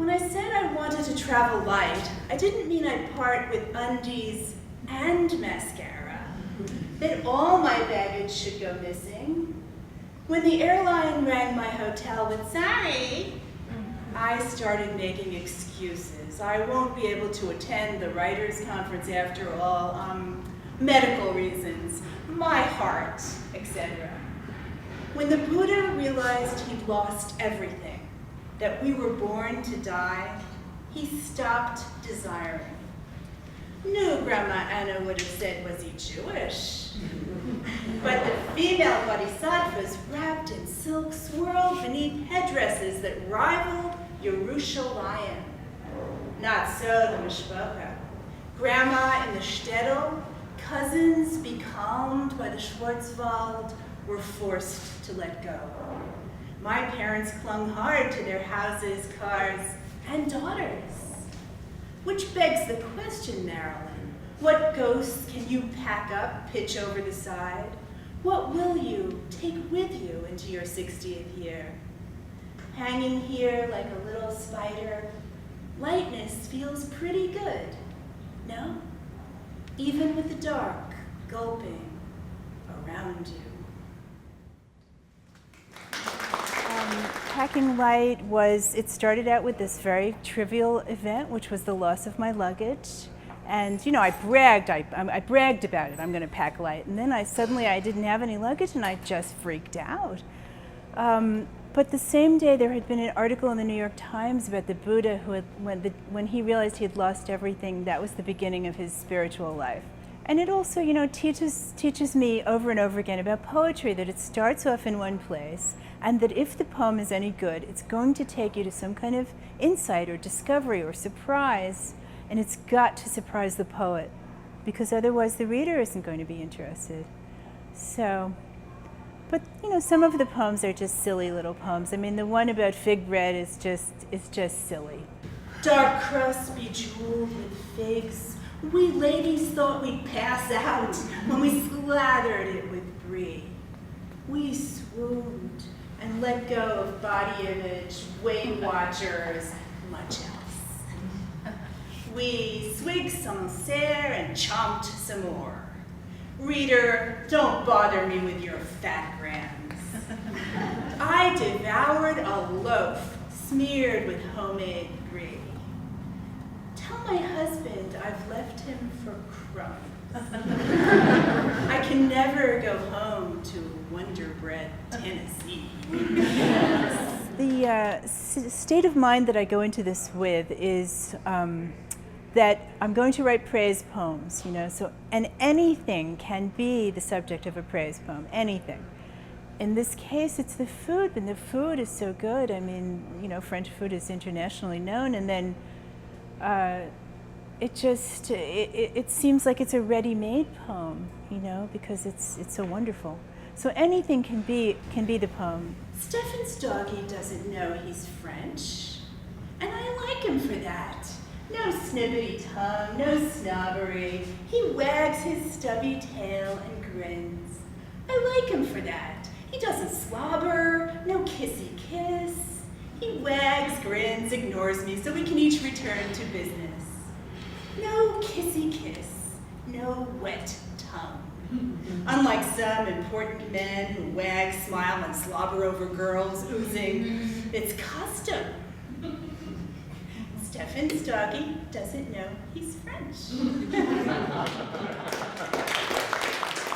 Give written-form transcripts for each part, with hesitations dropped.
When I said I wanted to travel light, I didn't mean I'd part with undies and mascara, that all my baggage should go missing. When the airline rang my hotel with "sorry," I started making excuses. I won't be able to attend the writers' conference after all, medical reasons, my heart, etc. When the Buddha realized he'd lost everything, that we were born to die, he stopped desiring. No, Grandma Anna would have said, was he Jewish? But the female bodhisattvas wrapped in silk swirled beneath headdresses that rivaled Yerushalayim. Not so the Mishpocha. Grandma in the shtetl, cousins becalmed by the Schwarzwald, were forced to let go. My parents clung hard to their houses, cars, and daughters. Which begs the question, Marilyn, what ghosts can you pack up, pitch over the side? What will you take with you into your 60th year? Hanging here like a little spider, lightness feels pretty good, no? Even with the dark gulping around you. Packing light it started out with this very trivial event, which was the loss of my luggage. And I bragged about it, I'm gonna pack light. And then I didn't have any luggage and I just freaked out. But the same day there had been an article in the New York Times about the Buddha who when he realized he had lost everything, that was the beginning of his spiritual life. And it also, teaches me over and over again about poetry, that it starts off in one place, and that if the poem is any good, it's going to take you to some kind of insight or discovery or surprise, and it's got to surprise the poet, because otherwise the reader isn't going to be interested. So, but some of the poems are just silly little poems. I mean, the one about fig bread is just silly. Dark crust bejeweled with figs, we ladies thought we'd pass out when we slathered it with brie. We swooned and let go of body image, Weight Watchers, much else. We swigged some Sancerre and chomped some more. Reader, don't bother me with your fat grams. I devoured a loaf smeared with homemade brie. Tell my husband I've left him for crumbs. I can never go home to Wonder Bread, Tennessee. The state of mind that I go into this with is that I'm going to write praise poems, and anything can be the subject of a praise poem, anything. In this case, it's the food, and the food is so good. I mean, French food is internationally known, and then it seems like it's a ready-made poem, because it's so wonderful. So anything can be the poem. Stefan's doggy doesn't know he's French, and I like him for that. No snippety tongue, no snobbery. He wags his stubby tail and grins. I like him for that. He doesn't slobber, no kissy kiss. He wags, grins, ignores me, so we can each return to business. No kissy kiss, no wet tongue. Unlike some important men who wag, smile, and slobber over girls, oozing, it's custom. Stefan's doggy doesn't know he's French.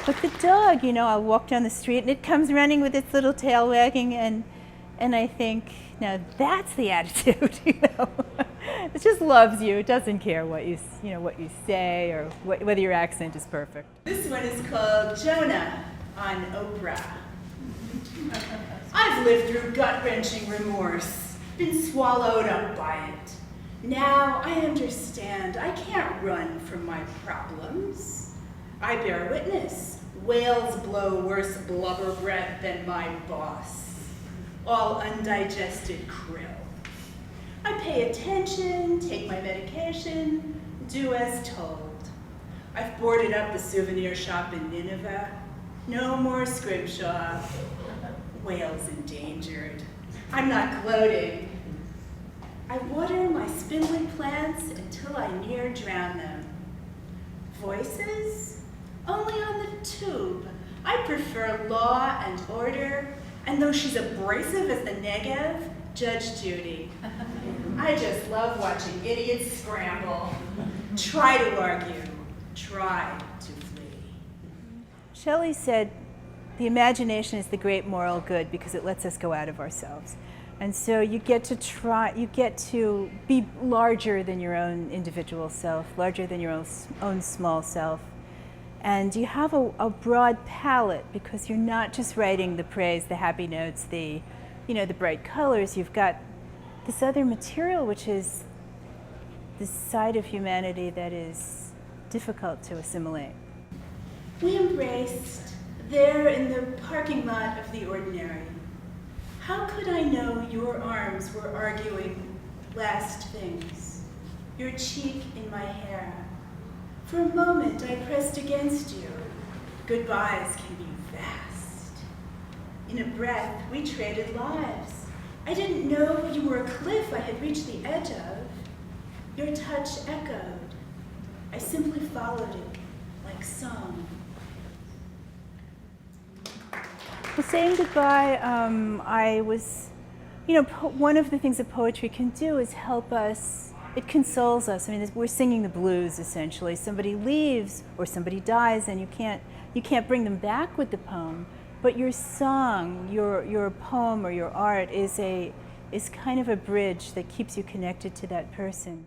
But the dog, I'll walk down the street and it comes running with its little tail wagging, and I think, now that's the attitude, It just loves you. It doesn't care what you say or whether your accent is perfect. This one is called Jonah on Oprah. I've lived through gut-wrenching remorse, been swallowed up by it. Now I understand I can't run from my problems. I bear witness. Whales blow worse blubber breath than my boss. All undigested krill. I pay attention, take my medication, do as told. I've boarded up the souvenir shop in Nineveh. No more Scrimshaw. Whales endangered. I'm not gloating. I water my spindly plants until I near drown them. Voices? Only on the tube. I prefer law and order, and though she's abrasive as the Negev, Judge Judy. I just love watching idiots scramble. Try to argue, try to flee. Shelley said, the imagination is the great moral good because it lets us go out of ourselves. And so you get to be larger than your own individual self, larger than your own small self. And you have a broad palette because you're not just writing the praise, the happy notes, the bright colors. You've got this other material, which is this side of humanity that is difficult to assimilate. We embraced there in the parking lot of the ordinary. How could I know your arms were arguing last things, your cheek in my hair? For a moment I pressed against you. Goodbyes can be vast. In a breath, we traded lives. I didn't know you were a cliff I had reached the edge of. Your touch echoed. I simply followed it like song. Well, saying goodbye, I was, one of the things that poetry can do is help us, it consoles us. I mean, we're singing the blues, essentially. Somebody leaves or somebody dies and you can't bring them back with the poem, but your song, your poem or your art is kind of a bridge that keeps you connected to that person.